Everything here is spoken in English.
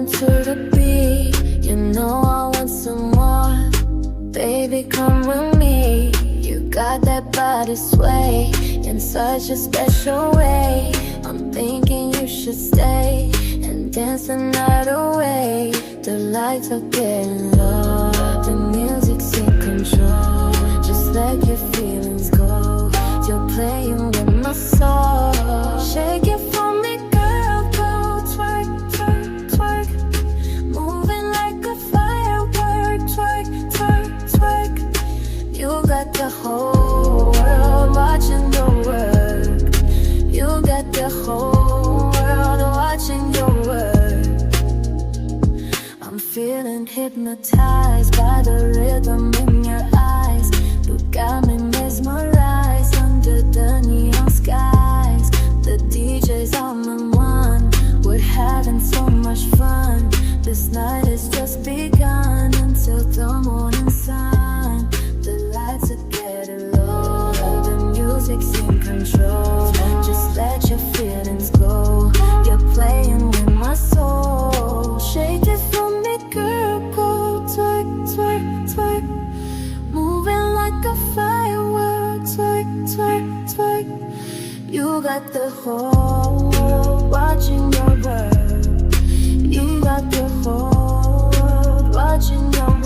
moving to the beat. You know I want some more. Baby, come with me. You got that body sway in such a special way. I'm thinking you should stay and dance the night away. The lights are getting low, the music's in control. Just let your feelings go. You're playing with my soul. Shake it for me, girl, go twerk, twerk, twerk. Moving like a firework, twerk, twerk, twerk. You got the whole world watching your work. You got the whole world watching your work. I'm feeling hypnotized by the rhythm in your eyes. You got me mesmerized under the neon skies. The DJ's on the one. We're having so much fun. This night has just begun until the morning sun. The lights are getting low, the music's in control. Just let your feelings go. You're playing with my soul. Shake it for me, girl, go twerk, twerk, twerk. Moving like a firework, twerk, twerk, twerk. You got the whole world watching your work. You got the whole world watching your work.